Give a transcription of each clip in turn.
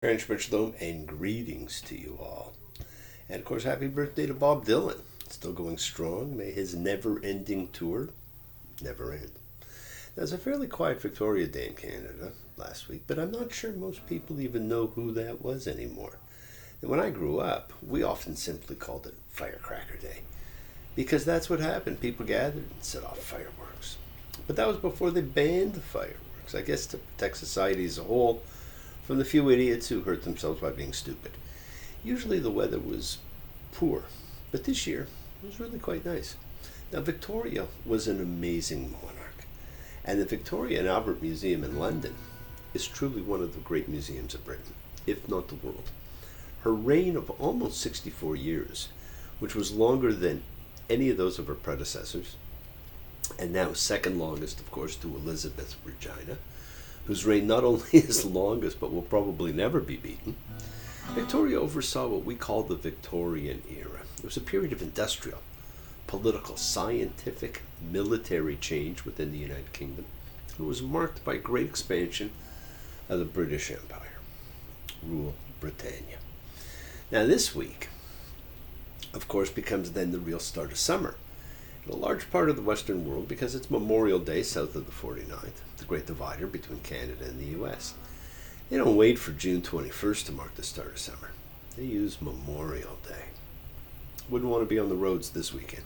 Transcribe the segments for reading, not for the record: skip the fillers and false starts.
Shalom and greetings to you all. And of course, happy birthday to Bob Dylan. Still going strong. May his never-ending tour never end. Now, it was a fairly quiet Victoria Day in Canada last week, but I'm not sure most people even know who that was anymore. And when I grew up, we often simply called it Firecracker Day, because that's what happened. People gathered and set off fireworks. But that was before they banned the fireworks, I guess to protect society as a whole from the few idiots who hurt themselves by being stupid. Usually the weather was poor, but this year it was really quite nice. Now, Victoria was an amazing monarch, and the Victoria and Albert Museum in London is truly one of the great museums of Britain, if not the world. Her reign of almost 64 years, which was longer than any of those of her predecessors, and now second longest, of course, to Elizabeth Regina, whose reign not only is longest but will probably never be beaten. Victoria oversaw what we call the Victorian era. It was a period of industrial, political, scientific, military change within the United Kingdom. It was marked by great expansion of the British Empire, rule Britannia. Now this week, of course, becomes then the real start of summer in a large part of the Western world because it's Memorial Day south of the 49th, the great divider between Canada and the U.S. They don't wait for June 21st to mark the start of summer. They use Memorial Day. Wouldn't want to be on the roads this weekend.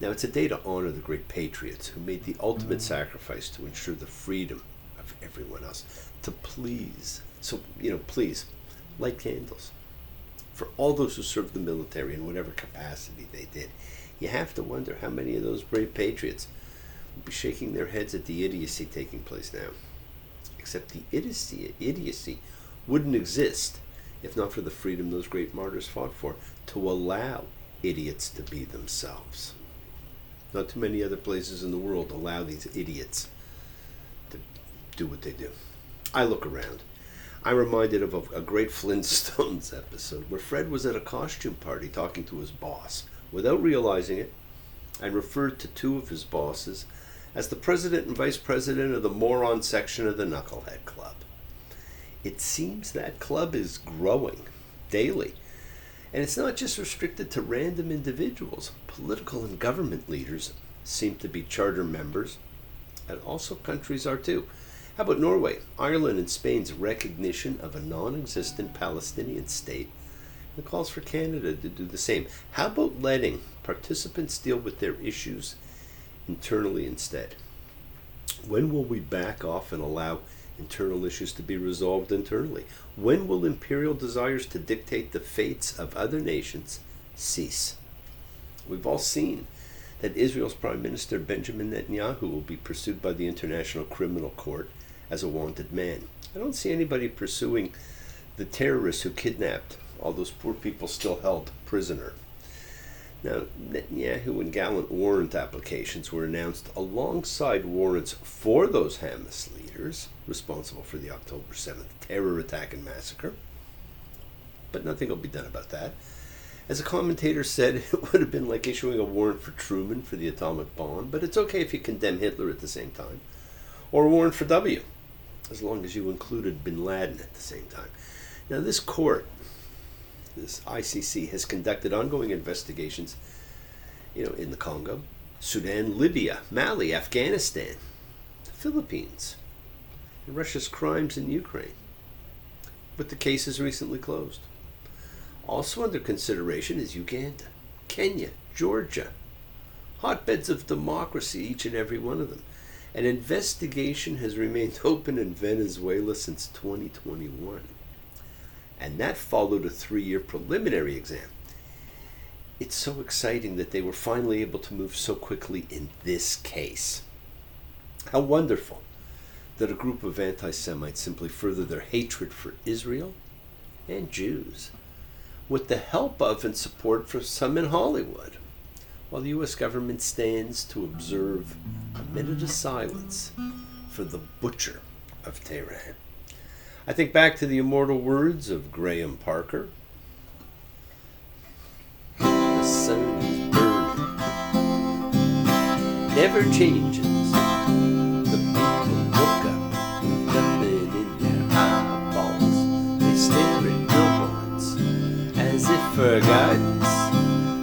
Now, it's a day to honor the great patriots who made the ultimate sacrifice to ensure the freedom of everyone else. Please, light candles. For all those who served the military in whatever capacity they did, you have to wonder how many of those brave patriots will be shaking their heads at the idiocy taking place now. Except the idiocy wouldn't exist if not for the freedom those great martyrs fought for, to allow idiots to be themselves. Not too many other places in the world allow these idiots to do what they do. I look around. I'm reminded of a great Flintstones episode where Fred was at a costume party talking to his boss without realizing it, and referred to two of his bosses as the president and vice president of the moron section of the Knucklehead Club. It seems that club is growing daily, and it's not just restricted to random individuals. Political and government leaders seem to be charter members, and also countries are too. How about Norway, Ireland, and Spain's recognition of a non-existent Palestinian state? It calls for Canada to do the same. How about letting participants deal with their issues internally instead? When will we back off and allow internal issues to be resolved internally? When will imperial desires to dictate the fates of other nations cease? We've all seen that Israel's Prime Minister Benjamin Netanyahu will be pursued by the International Criminal Court as a wanted man. I don't see anybody pursuing the terrorists who kidnapped all those poor people still held prisoner. Now, Netanyahu and gallant warrant applications were announced alongside warrants for those Hamas leaders responsible for the October 7th terror attack and massacre. But nothing will be done about that. As a commentator said, it would have been like issuing a warrant for Truman for the atomic bomb, but it's okay if you condemn Hitler at the same time. Or a warrant for W, as long as you included bin Laden at the same time. Now, this court, this ICC, has conducted ongoing investigations, in the Congo, Sudan, Libya, Mali, Afghanistan, the Philippines, and Russia's crimes in Ukraine. But the case is recently closed. Also under consideration is Uganda, Kenya, Georgia, hotbeds of democracy, each and every one of them. An investigation has remained open in Venezuela since 2021. And that followed a 3-year preliminary exam. It's so exciting that they were finally able to move so quickly in this case. How wonderful that a group of anti-Semites simply further their hatred for Israel and Jews with the help of and support for some in Hollywood, while the U.S. government stands to observe a minute of silence for the butcher of Tehran. I think back to the immortal words of Graham Parker. The sun is burning, never changes. The people look up, nothing in their eyeballs. They stare for guidance.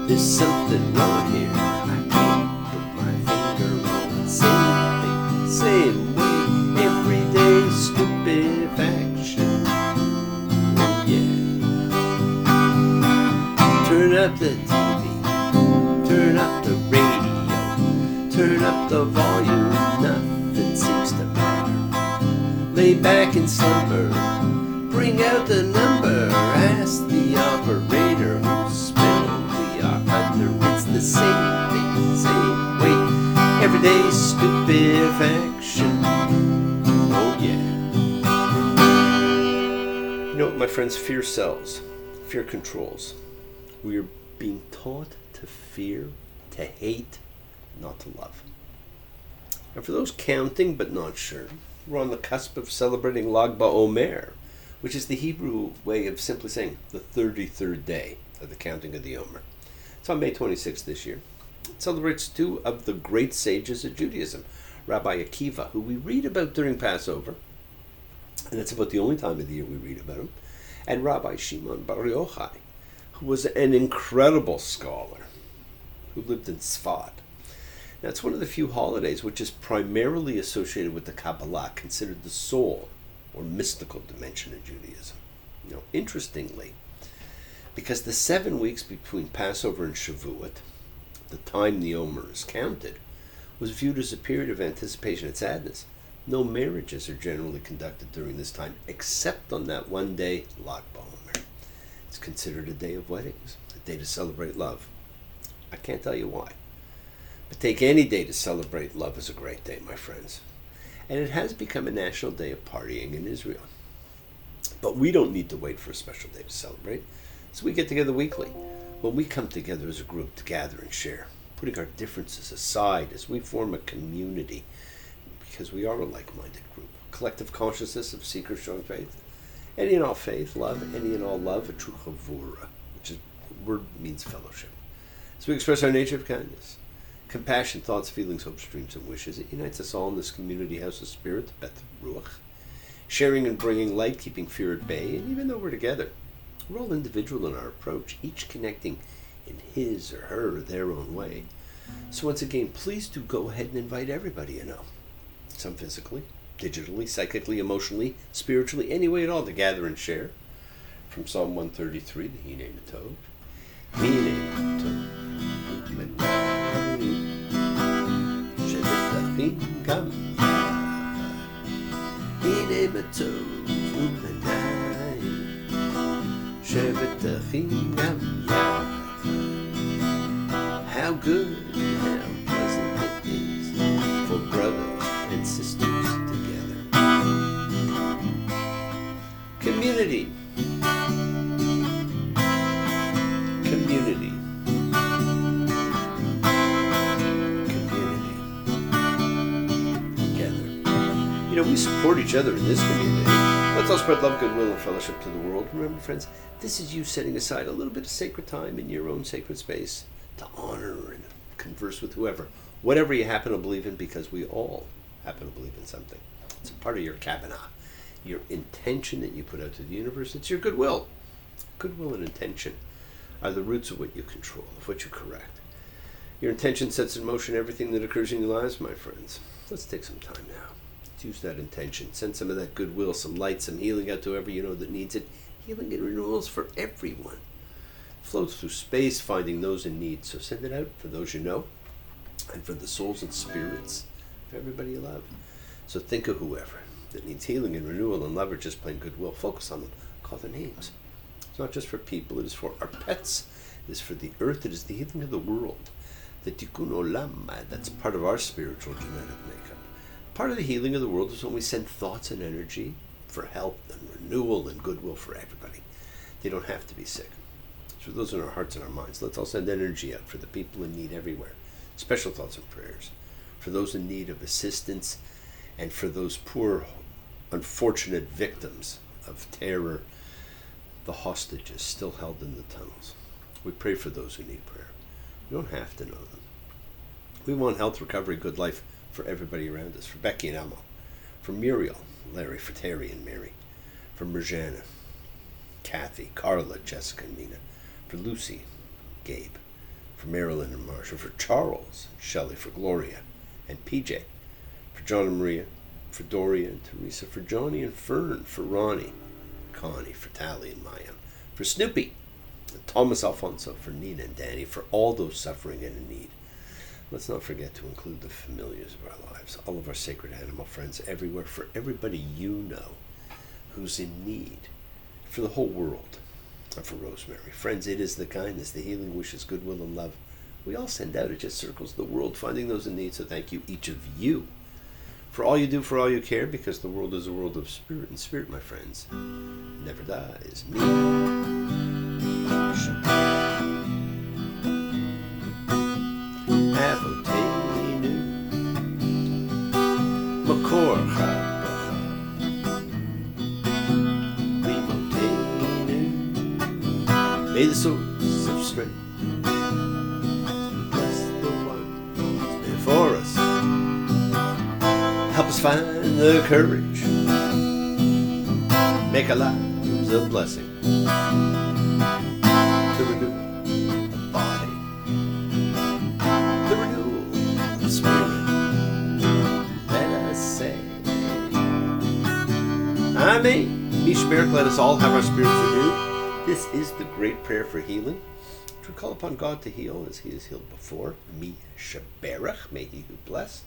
There's something wrong here. I can't put my finger on it. Same way, everyday stupefaction. Oh yeah. Turn up the TV, turn up the radio, turn up the volume, nothing seems to matter. Lay back and slumber, bring out the number, ask the operator whose spell we are under. It's the same thing, same way, everyday stupefaction. Oh yeah. You know what, my friends? Fear sells. Fear controls. We are being taught to fear, to hate, not to love. And for those counting but not sure, we're on the cusp of celebrating Lag BaOmer, which is the Hebrew way of simply saying the 33rd day of the counting of the Omer. It's on May 26th this year. It celebrates two of the great sages of Judaism, Rabbi Akiva, who we read about during Passover, and that's about the only time of the year we read about him, and Rabbi Shimon Bar Yochai, who was an incredible scholar who lived in Tzfat. Now, it's one of the few holidays which is primarily associated with the Kabbalah, considered the soul or mystical dimension of Judaism. You know, interestingly, because the 7 weeks between Passover and Shavuot, the time the Omer is counted, was viewed as a period of anticipation and sadness. No marriages are generally conducted during this time, except on that one day, Lag BaOmer. It's considered a day of weddings, a day to celebrate love. I can't tell you why. But take any day to celebrate love is a great day, my friends. And it has become a national day of partying in Israel. But we don't need to wait for a special day to celebrate. So we get together weekly. When we come together as a group to gather and share, putting our differences aside as we form a community, because we are a like-minded group, collective consciousness of seekers showing faith. Any and all faith, love, any and all love, a true chavura, which is word means fellowship. So we express our nature of kindness, compassion, thoughts, feelings, hopes, dreams, and wishes. It unites us all in this community house of spirit, Beth Ruach, sharing and bringing light, keeping fear at bay. And even though we're together, we're all individual in our approach, each connecting in his or her or their own way. So once again, please do go ahead and invite everybody you know, some physically, digitally, psychically, emotionally, spiritually, any way at all, to gather and share. From Psalm 133, the Hine Matov. Hine Matov. Shebetachim gam Hine Matov u'menayim Shebetachim gam How good and how pleasant it is for brothers and sisters together. Community. Community. Community. Together. You know, we support each other in this community. Let's all spread love, goodwill, and fellowship to the world. Remember, friends, this is you setting aside a little bit of sacred time in your own sacred space to honor and converse with whoever, whatever you happen to believe in, because we all happen to believe in something. It's a part of your kavanah, your intention that you put out to the universe. It's your goodwill. Goodwill and intention are the roots of what you control, of what you correct. Your intention sets in motion everything that occurs in your lives, my friends. Let's take some time now. Let's use that intention. Send some of that goodwill, some light, some healing out to whoever you know that needs it. Healing and renewals for everyone. Flows through space, finding those in need. So send it out for those you know, and for the souls and spirits of everybody you love. So think of whoever that needs healing and renewal and love, or just plain goodwill. Focus on them. Call their names. It's not just for people. It is for our pets. It is for the earth. It is the healing of the world. The tikkun olam. That's part of our spiritual genetic makeup. Part of the healing of the world is when we send thoughts and energy for health and renewal and goodwill for everybody. They don't have to be sick. For those in our hearts and our minds, let's all send energy out for the people in need everywhere. Special thoughts and prayers for those in need of assistance, and for those poor, unfortunate victims of terror, the hostages still held in the tunnels. We pray for those who need prayer. We don't have to know them. We want health, recovery, good life for everybody around us. For Becky and Elmo, for Muriel, Larry, for Terry and Mary, for Mirjana, Kathy, Carla, Jessica, and Nina, for Lucy, Gabe, for Marilyn and Marsha, for Charles, Shelley, for Gloria, and PJ, for John and Maria, for Doria and Teresa, for Johnny and Fern, for Ronnie, Connie, for Tally and Maya, for Snoopy, and Thomas Alfonso, for Nina and Danny, for all those suffering and in need. Let's not forget to include the familiars of our lives, all of our sacred animal friends everywhere, for everybody you know who's in need, for the whole world, and for Rosemary. Friends, it is the kindness, the healing wishes, goodwill, and love we all send out. It just circles the world, finding those in need. So thank you, each of you, for all you do, for all you care, because the world is a world of spirit, and spirit, my friends, never dies. Me. Avotenu Makor Chabacha Limotenu. May the source of strength bless the one who's before us. Help us find the courage, make our lives a blessing. The renewal of body, the renewal of spirit. Let us say, Amen. Mishmerach, let us all have our spirits renewed. This is the great prayer for healing, which we call upon God to heal as He has healed before. Mishmerach, may He who blessed,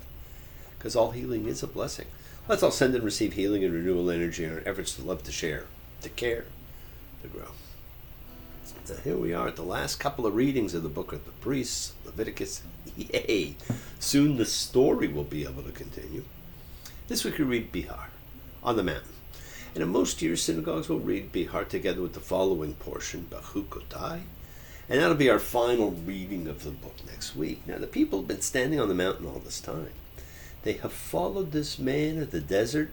because all healing is a blessing. Let's all send and receive healing and renewal energy in our efforts to love, to share, to care, to grow. Now here we are at the last couple of readings of the book of the priests, Leviticus. Yay! Soon the story will be able to continue. This week we read Behar, on the mountain. And in most years, synagogues will read Behar together with the following portion, Bachukotai, and that'll be our final reading of the book next week. Now the people have been standing on the mountain all this time. They have followed this man of the desert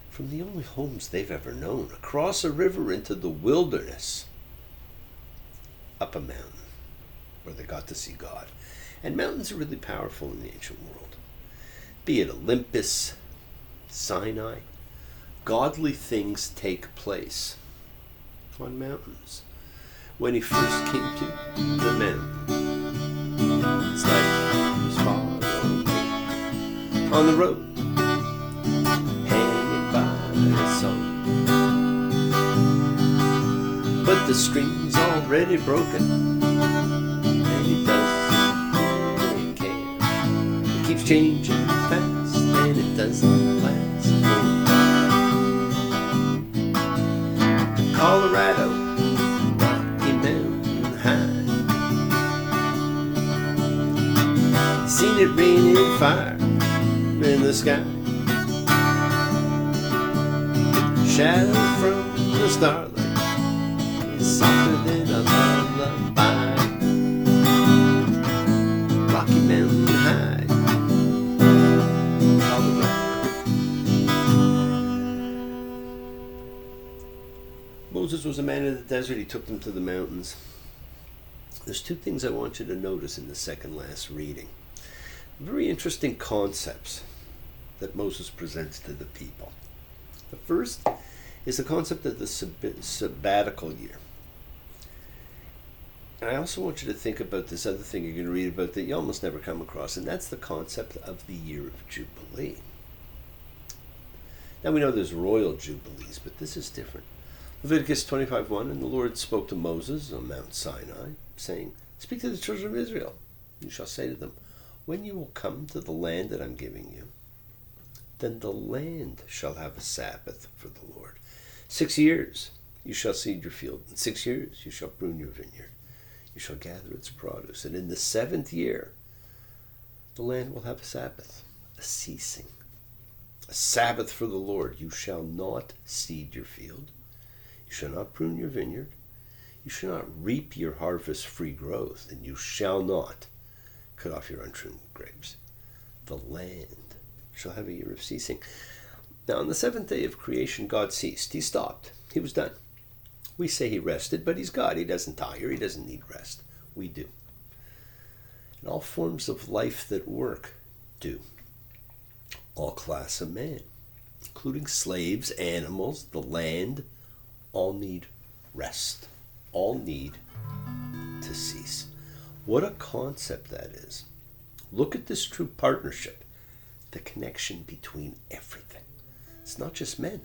from the only homes they've ever known, across a river into the wilderness, up a mountain where they got to see God. And mountains are really powerful in the ancient world. Be it Olympus, Sinai, godly things take place on mountains. When he first came to the mountain, it's like he was far away on the road, hanging by the sun. But the stream's already broken, and he doesn't really care. It keeps changing fast, and it doesn't last long. Colorado, Rocky Mountain High, seen it rain and fire in the sky, shadow from the starlight is softer than a lullaby. Rocky Mountain High, Colorado. Moses was a man in the desert. He took them to the mountains. There's two things I want you to notice in the second last reading. Very interesting concepts that Moses presents to the people. The first is the concept of the sabbatical year. And I also want you to think about this other thing you're going to read about that you almost never come across, and that's the concept of the year of Jubilee. Now we know there's royal jubilees, but this is different. Leviticus 25:1, and the Lord spoke to Moses on Mount Sinai, saying, "Speak to the children of Israel. You shall say to them, when you will come to the land that I'm giving you, then the land shall have a Sabbath for the Lord. 6 years you shall seed your field. In 6 years you shall prune your vineyard. You shall gather its produce. And in the 7th year the land will have a Sabbath, a ceasing. A Sabbath for the Lord. You shall not seed your field. You shall not prune your vineyard. You shall not reap your harvest free growth. And you shall not cut off your untrimmed grapes. The land shall have a year of ceasing." Now on the 7th day of creation, God ceased. He stopped. He was done. We say he rested, but he's God. He doesn't tire. He doesn't need rest. We do. And all forms of life that work do. All class of man, including slaves, animals, the land, all need rest. All need to cease. What a concept that is. Look at this true partnership, the connection between everything. It's not just men.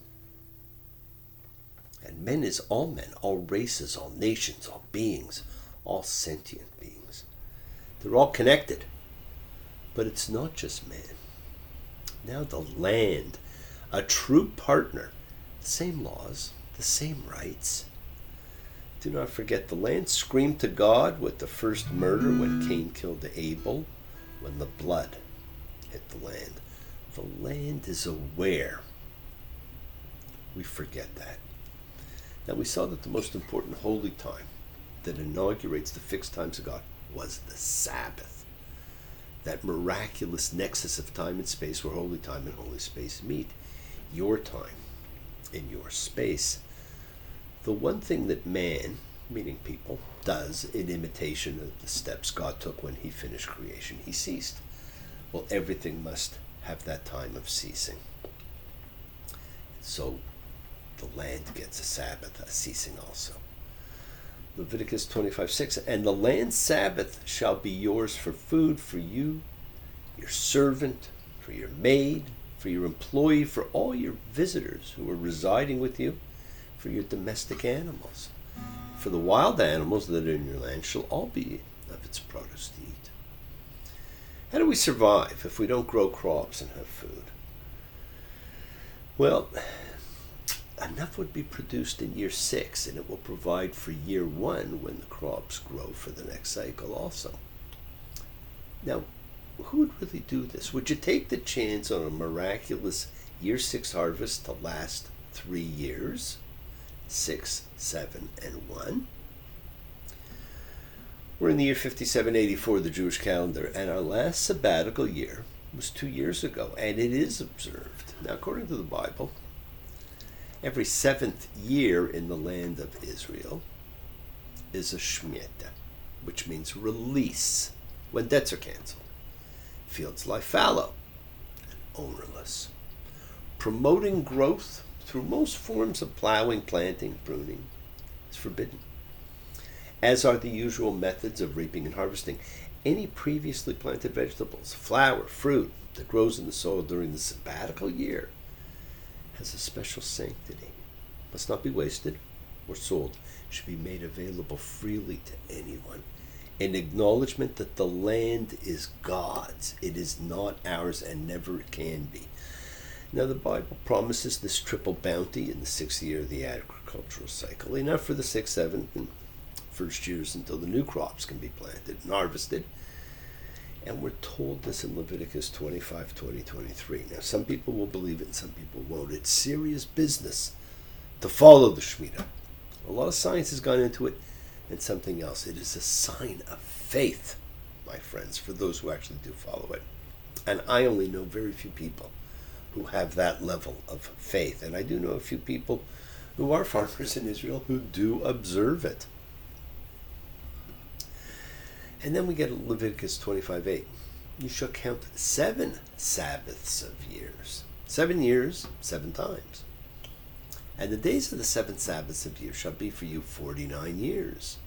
And men is all men, all races, all nations, all beings, all sentient beings. They're all connected. But it's not just man. Now the land, a true partner, the same laws, the same rights. Do not forget, the land screamed to God with the first murder when Cain killed Abel, when the blood hit the land. The land is aware. We forget that. Now we saw that the most important holy time that inaugurates the fixed times of God was the Sabbath. That miraculous nexus of time and space where holy time and holy space meet. Your time in your space. The one thing that man, meaning people, does in imitation of the steps God took when he finished creation, he ceased. Well, everything must have that time of ceasing. So the land gets a Sabbath, a ceasing also. Leviticus 25:6, and the land's Sabbath shall be yours for food, for you, your servant, for your maid, for your employee, for all your visitors who are residing with you, for your domestic animals. For the wild animals that are in your land shall all be of its produce to eat. How do we survive if we don't grow crops and have food? Well, enough would be produced in year 6, and it will provide for year 1 when the crops grow for the next cycle also. Now, who would really do this? Would you take the chance on a miraculous year 6 harvest to last 3 years? 6, 7, and 1? We're in the year 5784 of the Jewish calendar, and our last sabbatical year was 2 years ago, and it is observed. Now, according to the Bible, every 7th year in the land of Israel is a Shemitah, which means release, when debts are canceled. Fields lie fallow and ownerless. Promoting growth through most forms of plowing, planting, pruning is forbidden, as are the usual methods of reaping and harvesting. Any previously planted vegetables, flour, fruit that grows in the soil during the sabbatical year has a special sanctity, must not be wasted or sold, should be made available freely to anyone, in acknowledgement that the land is God's. It is not ours and never can be. Now the Bible promises this triple bounty in the 6th year of the agricultural cycle, enough for the 6th, 7th, and 1st years until the new crops can be planted and harvested. And we're told this in Leviticus 25, 20, 23. Now, some people will believe it and some people won't. It's serious business to follow the Shemitah. A lot of science has gone into it and something else. It is a sign of faith, my friends, for those who actually do follow it. And I only know very few people who have that level of faith. And I do know a few people who are farmers in Israel who do observe it. And then we get Leviticus 25:8. You shall count 7 Sabbaths of years. 7 years, 7 times. And the days of the 7 Sabbaths of years shall be for you 49 years.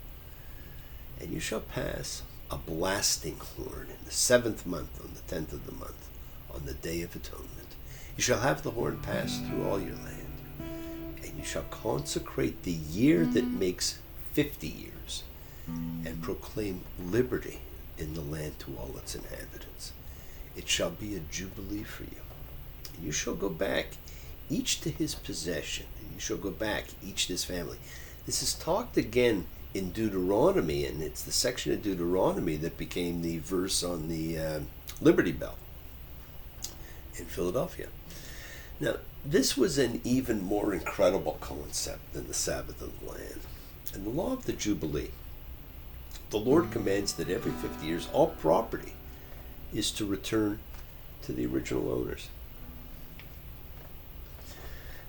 And you shall pass a blasting horn in the 7th month, on the 10th of the month, on the Day of Atonement. You shall have the horn pass through all your land. And you shall consecrate the year that makes 50 years, and proclaim liberty in the land to all its inhabitants. It shall be a jubilee for you. And you shall go back, each to his possession, and you shall go back, each to his family. This is talked again in Deuteronomy, and it's the section of Deuteronomy that became the verse on the Liberty Bell in Philadelphia. Now, this was an even more incredible concept than the Sabbath of the land. And the law of the Jubilee, the Lord commands that every 50 years all property is to return to the original owners.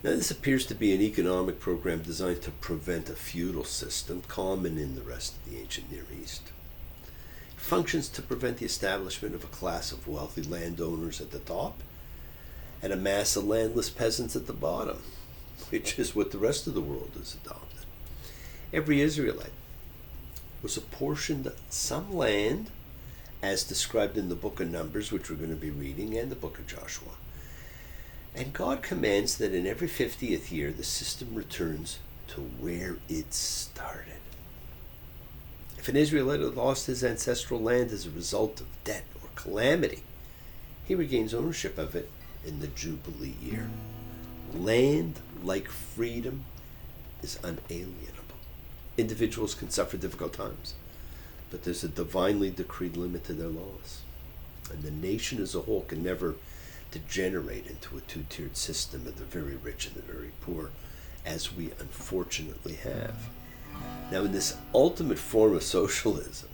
Now, this appears to be an economic program designed to prevent a feudal system common in the rest of the ancient Near East. It functions to prevent the establishment of a class of wealthy landowners at the top and a mass of landless peasants at the bottom, which is what the rest of the world has adopted. Every Israelite was apportioned some land, as described in the book of Numbers, which we're going to be reading, and the book of Joshua. And God commands that in every 50th year, the system returns to where it started. If an Israelite had lost his ancestral land as a result of debt or calamity, he regains ownership of it in the Jubilee year. Land, like freedom, is unalienable. Individuals can suffer difficult times, but there's a divinely decreed limit to their loss. And the nation as a whole can never degenerate into a two-tiered system of the very rich and the very poor, as we unfortunately have. Now, in this ultimate form of socialism,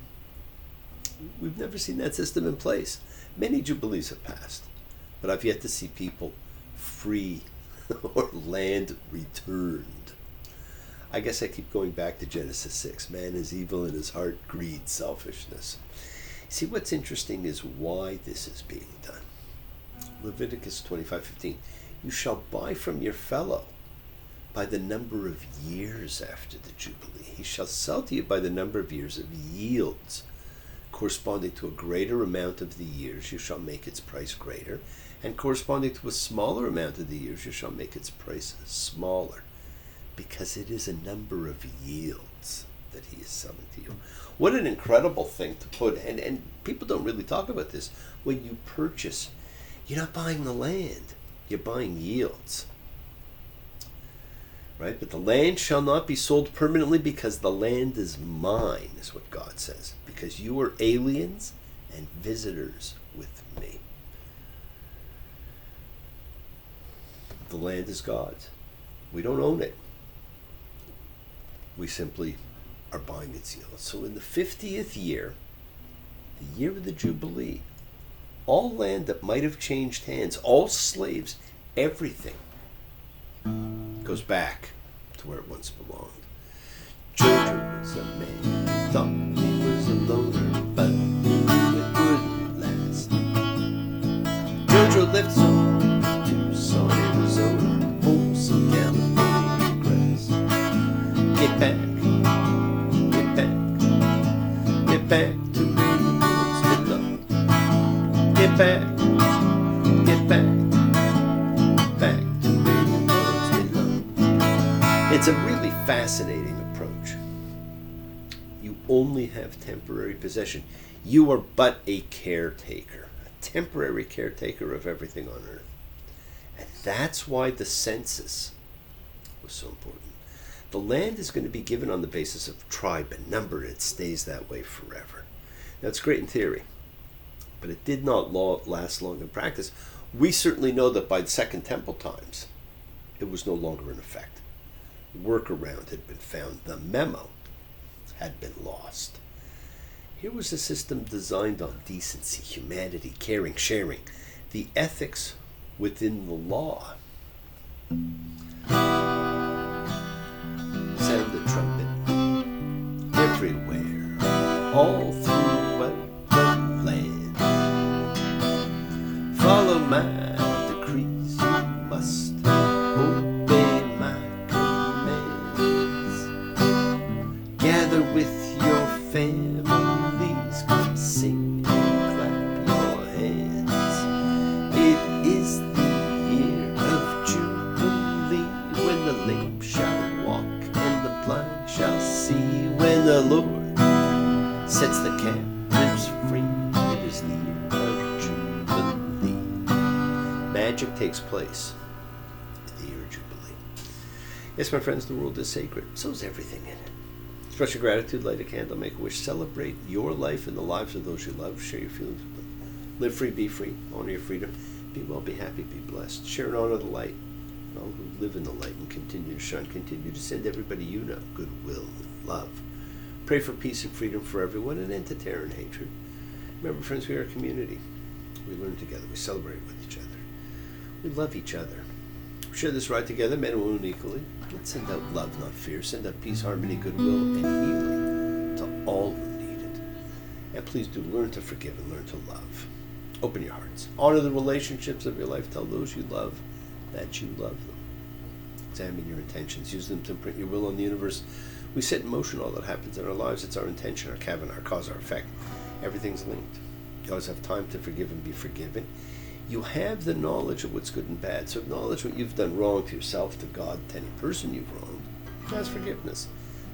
we've never seen that system in place. Many jubilees have passed, but I've yet to see people free or land returned. I guess I keep going back to Genesis 6. Man is evil in his heart, greed, selfishness. See, what's interesting is why this is being done. Leviticus 25:15. You shall buy from your fellow by the number of years after the Jubilee. He shall sell to you by the number of years of yields, corresponding to a greater amount of the years, you shall make its price greater, and corresponding to a smaller amount of the years, you shall make its price smaller, because it is a number of yields that he is selling to you. What an incredible thing to put, and people don't really talk about this. When you purchase, you're not buying the land, you're buying yields. Right? But the land shall not be sold permanently, because the land is mine, is what God says. Because you are aliens and visitors with me. The land is God's. We don't own it. We simply are buying its yield. So in the 50th year, the year of the Jubilee, all land that might have changed hands, all slaves, everything goes back to where it once belonged. Jojo was a man, thought he was a loner, but he knew it wouldn't last. Jojo left some Tucson, Arizona, for some California grass. Get back, get back, get back to where you once belonged. Get back, get back. It's a really fascinating approach. You only have temporary possession. You are but a caretaker, a temporary caretaker of everything on earth. And that's why the census was so important. The land is going to be given on the basis of tribe and number, and it stays that way forever. That's great in theory, but it did not last long in practice. We certainly know that by the Second Temple times, it was no longer in effect. Workaround had been found. The memo had been lost. Here was a system designed on decency, humanity, caring, sharing, the ethics within the law. Sound the trumpet everywhere, all throughout the land. Follow my decrees, you must obey my gather with your families, come sing and clap your hands. It is the year of Jubilee, when the lame shall walk and the blind shall see. When the Lord sets the captives free, it is the year of Jubilee. Magic takes place in the year of Jubilee. Yes, my friends, the world is sacred. So is everything in it. Express your gratitude, light a candle, make a wish, celebrate your life and the lives of those you love, share your feelings with them. Live free, be free, honor your freedom, be well, be happy, be blessed. Share and honor the light, and all who live in the light and continue to shine. Continue to send everybody you know goodwill and love. Pray for peace and freedom for everyone, and end to terror and hatred. Remember, friends, we are a community. We learn together, we celebrate with each other. We love each other. Share this ride together, men and women equally. Let's send out love, not fear. Send out peace, harmony, goodwill, and healing to all who need it. And please do learn to forgive and learn to love. Open your hearts. Honor the relationships of your life. Tell those you love that you love them. Examine your intentions. Use them to imprint your will on the universe We set in motion all that happens in our lives. It's our intention, our kavana, our cause, our effect. Everything's linked. You always have time to forgive and be forgiven. You have the knowledge of what's good and bad. So acknowledge what you've done wrong to yourself, to God, to any person you've wronged. Ask forgiveness.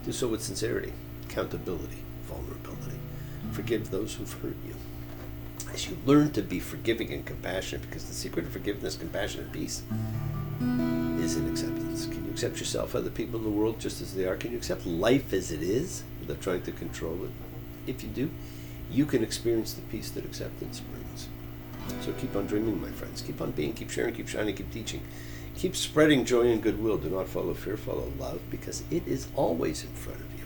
Do so with sincerity, accountability, vulnerability. Forgive those who've hurt you. As you learn to be forgiving and compassionate, because the secret of forgiveness, compassion, and peace is in acceptance. Can you accept yourself, other people in the world just as they are? Can you accept life as it is without trying to control it? If you do, you can experience the peace that acceptance brings. So keep on dreaming, my friends. Keep on being, keep sharing, keep shining, keep teaching. Keep spreading joy and goodwill. Do not follow fear, follow love, because it is always in front of you.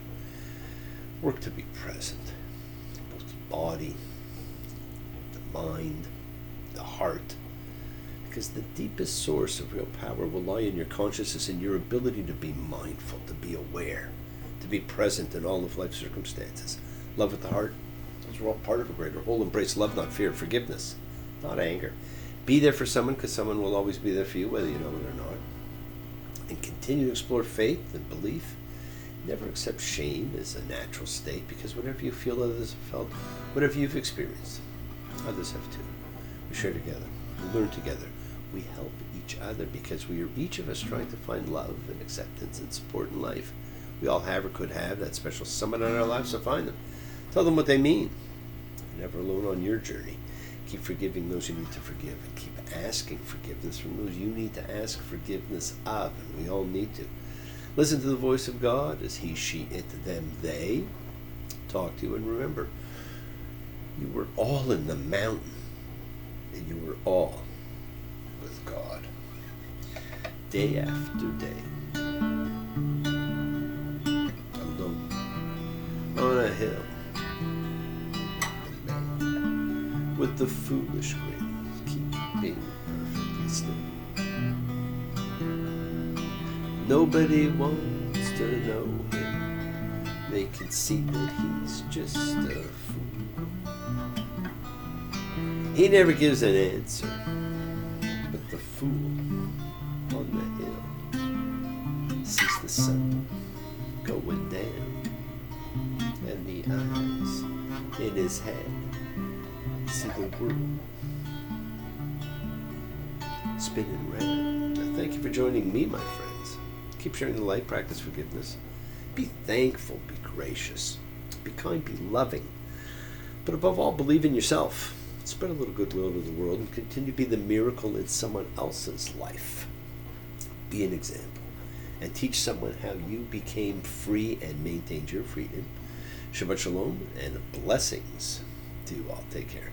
Work to be present. Both the body, the mind, the heart. Because the deepest source of real power will lie in your consciousness and your ability to be mindful, to be aware, to be present in all of life's circumstances. Love with the heart. Those are all part of a greater whole. Embrace love, not fear. Forgiveness, not anger. Be there for someone, because someone will always be there for you, whether you know it or not. And continue to explore faith and belief. Never accept shame as a natural state, because whatever you feel others have felt, whatever you've experienced, others have too. We share together. We learn together. We help each other, because we are each of us trying to find love and acceptance and support in life. We all have or could have that special someone in our lives, so find them. Tell them what they mean. You're never alone on your journey. Keep forgiving those you need to forgive, and keep asking forgiveness from those you need to ask forgiveness of, and we all need to. Listen to the voice of God as He, she, it, them, they talk to you, and remember, you were all in the mountain, and you were all with God. Day after day, alone, on a hill, with the foolish grains, keep being perfectly still. Nobody wants to know him. They can see that he's just a fool. He never gives an answer, but the fool on the hill sees the sun going down, and the eyes in his head see the world spinning round. Now, thank you for joining me, my friends. Keep sharing the light, practice forgiveness. Be thankful, be gracious, be kind, be loving. But above all, believe in yourself. Spread a little goodwill to the world and continue to be the miracle in someone else's life. Be an example and teach someone how you became free and maintained your freedom. Shabbat Shalom and blessings to you all. Take care.